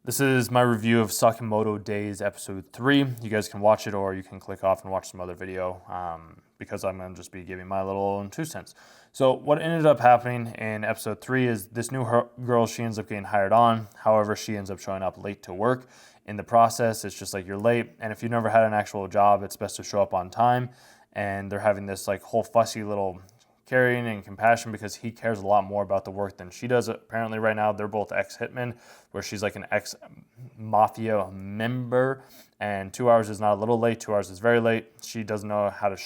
This is my review of Sakamoto Days episode 3. You guys can watch it or you can click off and watch some other video because I'm going to just be giving my little 2 cents. So what ended up happening in episode 3 is this new girl, she ends up getting hired on. However, she ends up showing up late to work. In the process, it's just like you're late. And if you've never had an actual job, it's best to show up on time. And they're having this like whole fussy little caring and compassion because he cares a lot more about the work than she does. Apparently right now they're both ex-hitmen, where she's like an ex-mafia member, and 2 hours is not a little late, 2 hours is very late. She doesn't know how to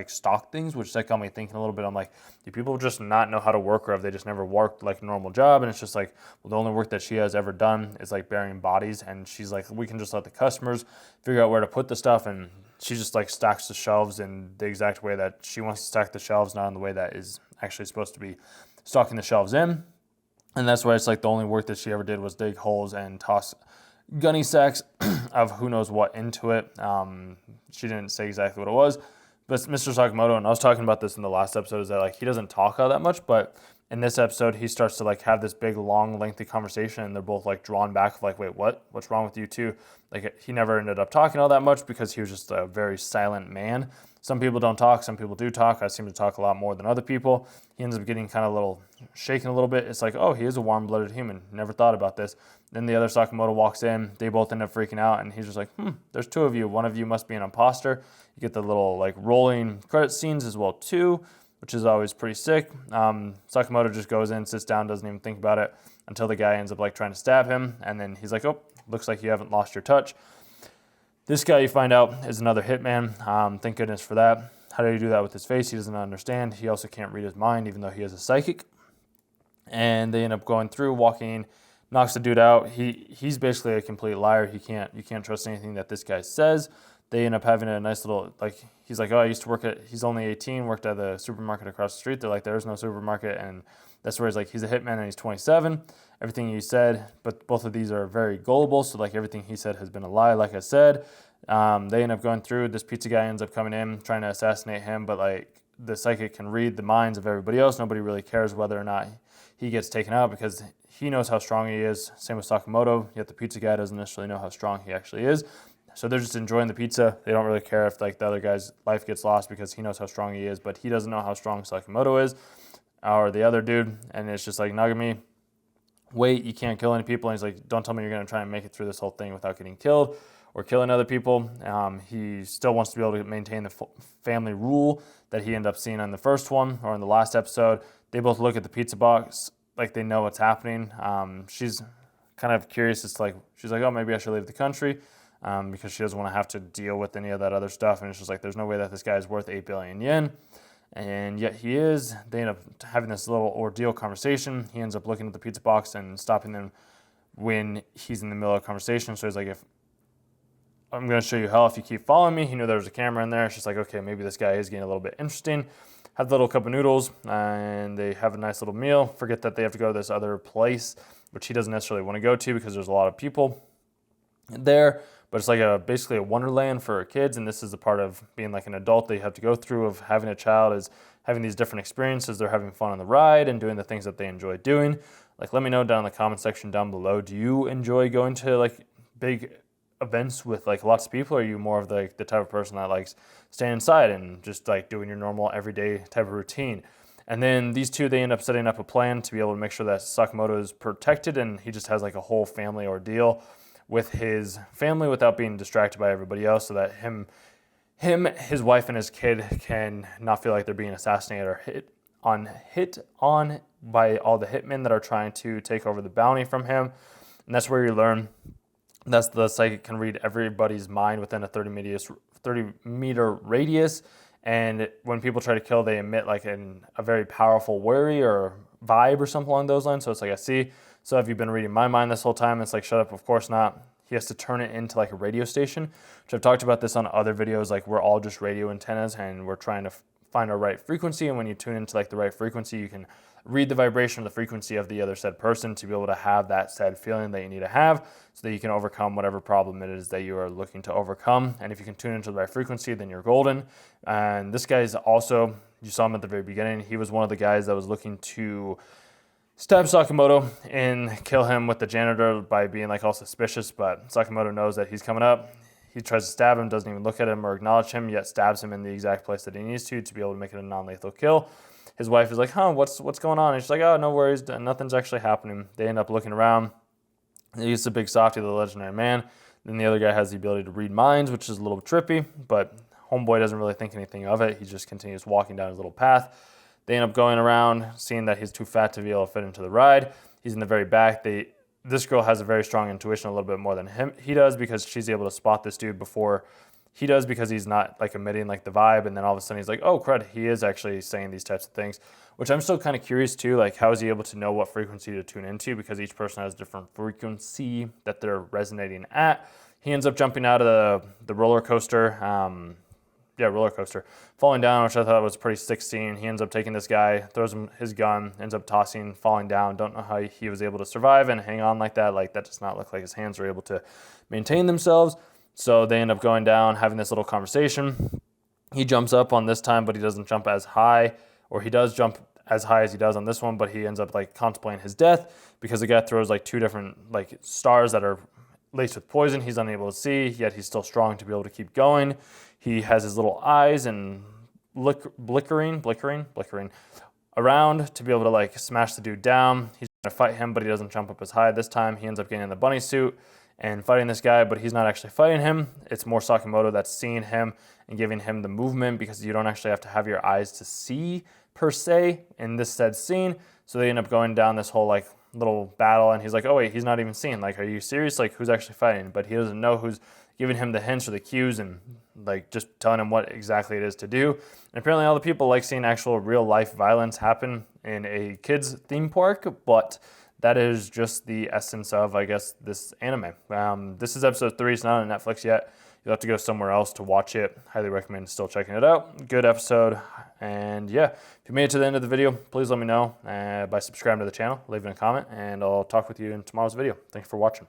stock things, which that got me thinking a little bit. I'm like, do people just not know how to work, or have they just never worked like a normal job? And it's just like, well, the only work that she has ever done is like burying bodies, and she's like, we can just let the customers figure out where to put the stuff, and she just like stacks the shelves in the exact way that she wants to stack the shelves, not in the way that is actually supposed to be stocking the shelves in. And that's why it's like the only work that she ever did was dig holes and toss gunny sacks of who knows what into it. She didn't say exactly what it was, but Mr. Sakamoto, and I was talking about this in the last episode, is that like he doesn't talk all that much, but in this episode he starts to like have this big long lengthy conversation, and they're both like drawn back like, wait, what's wrong with you two? Like he never ended up talking all that much because he was just a very silent man. Some people don't talk, some people do talk. I seem to talk a lot more than other people. He ends up getting kind of a little shaken a little bit. It's like, oh, he is a warm-blooded human. Never thought about this. Then the other Sakamoto walks in. They both end up freaking out, and he's just like, there's two of you. One of you must be an imposter. You get the little like rolling credit scenes as well too, which is always pretty sick. Sakamoto just goes in, sits down, doesn't even think about it until the guy ends up like trying to stab him, and then he's like, oh, looks like you haven't lost your touch. This guy, you find out, is another hitman. Thank goodness for that. How did he do that with his face? He doesn't understand. He also can't read his mind, even though he is a psychic. And they end up going through, walking, knocks the dude out. He's basically a complete liar. You can't trust anything that this guy says. They end up having a nice little, like, he's like, oh, I used to work he's only 18, worked at the supermarket across the street. They're like, there's no supermarket. And that's where he's like, he's a hitman and he's 27. Everything he said, but both of these are very gullible. So like everything he said has been a lie, like I said. They end up going through, this pizza guy ends up coming in, trying to assassinate him. But like the psychic can read the minds of everybody else. Nobody really cares whether or not he gets taken out because he knows how strong he is. Same with Sakamoto, yet the pizza guy doesn't necessarily know how strong he actually is. So they're just enjoying the pizza. They don't really care if like the other guy's life gets lost because he knows how strong he is, but he doesn't know how strong Sakamoto is, or the other dude. And it's just like, Nagami, wait, you can't kill any people. And he's like, don't tell me you're going to try and make it through this whole thing without getting killed or killing other people. He still wants to be able to maintain the family rule that he ended up seeing on the first one or in the last episode. They both look at the pizza box like they know what's happening. She's kind of curious. It's like, she's like, oh, maybe I should leave the country. Because she doesn't want to have to deal with any of that other stuff. And it's just like, there's no way that this guy is worth 8 billion yen. And yet he is. They end up having this little ordeal conversation. He ends up looking at the pizza box and stopping them when he's in the middle of a conversation. So he's like, if I'm going to show you hell if you keep following me. He knew there was a camera in there. It's just like, okay, maybe this guy is getting a little bit interesting. Have the little cup of noodles, and they have a nice little meal. Forget that they have to go to this other place, which he doesn't necessarily want to go to because there's a lot of people there. But it's like basically a wonderland for kids, and this is the part of being like an adult that you have to go through of having a child, is having these different experiences. They're having fun on the ride and doing the things that they enjoy doing. Like, let me know down in the comment section down below. Do you enjoy going to like big events with like lots of people? Or are you more of the type of person that likes staying inside and just like doing your normal everyday type of routine? And then these two, they end up setting up a plan to be able to make sure that Sakamoto is protected, and he just has like a whole family ordeal with his family without being distracted by everybody else, so that him, his wife, and his kid can not feel like they're being assassinated or hit on by all the hitmen that are trying to take over the bounty from him. And that's where you learn that's the psychic can read everybody's mind within a 30-meter radius. And when people try to kill, they emit like a very powerful worry or vibe or something along those lines. So it's like, I see. So have you been reading my mind this whole time? It's like, shut up, of course not. He has to turn it into like a radio station, which I've talked about this on other videos. Like, we're all just radio antennas, and we're trying to find our right frequency. And when you tune into like the right frequency, you can read the vibration of the frequency of the other said person to be able to have that said feeling that you need to have, so that you can overcome whatever problem it is that you are looking to overcome. And if you can tune into the right frequency, then you're golden. And this guy is also, you saw him at the very beginning, he was one of the guys that was looking to stab Sakamoto and kill him with the janitor by being like all suspicious, but Sakamoto knows that he's coming up. He tries to stab him, doesn't even look at him or acknowledge him, yet stabs him in the exact place that he needs to be able to make it a non-lethal kill. His wife is like, what's going on? And she's like, oh, no worries, nothing's actually happening. They end up looking around. He's a big softy, the legendary man. Then the other guy has the ability to read minds, which is a little trippy, but homeboy doesn't really think anything of it. He just continues walking down his little path. They end up going around, seeing that he's too fat to be able to fit into the ride. He's in the very back. This girl has a very strong intuition, a little bit more than he does, because she's able to spot this dude before he does, because he's not like emitting like the vibe. And then all of a sudden he's like, oh crud, he is actually saying these types of things, which I'm still kind of curious too. Like, how is he able to know what frequency to tune into? Because each person has a different frequency that they're resonating at. He ends up jumping out of the roller coaster. Roller coaster, falling down, which I thought was a pretty sick scene. He ends up taking this guy, throws him his gun, ends up tossing, falling down. Don't know how he was able to survive and hang on like that. Like, that does not look like his hands were able to maintain themselves. So they end up going down, having this little conversation. He jumps up on this time, but he doesn't jump as high, or he does jump as high as he does on this one, but he ends up like contemplating his death, because the guy throws like two different like stars that are laced with poison. He's unable to see, yet he's still strong to be able to keep going. He has his little eyes and blickering around to be able to like smash the dude down. He's gonna fight him, but he doesn't jump up as high this time. He ends up getting in the bunny suit and fighting this guy, but he's not actually fighting him. It's more Sakamoto that's seeing him and giving him the movement, because you don't actually have to have your eyes to see per se in this said scene. So they end up going down this whole like little battle, and he's like, oh wait, he's not even seeing. Like, are you serious? Like, who's actually fighting? But he doesn't know who's giving him the hints or the cues and like just telling him what exactly it is to do. And apparently all the people like seeing actual real life violence happen in a kids theme park, but that is just the essence of, I guess, this anime. This is episode 3. It's not on Netflix yet. You'll have to go somewhere else to watch it. Highly recommend still checking it out. Good episode. And yeah, if you made it to the end of the video, please let me know by subscribing to the channel, leaving a comment, and I'll talk with you in tomorrow's video. Thanks for watching.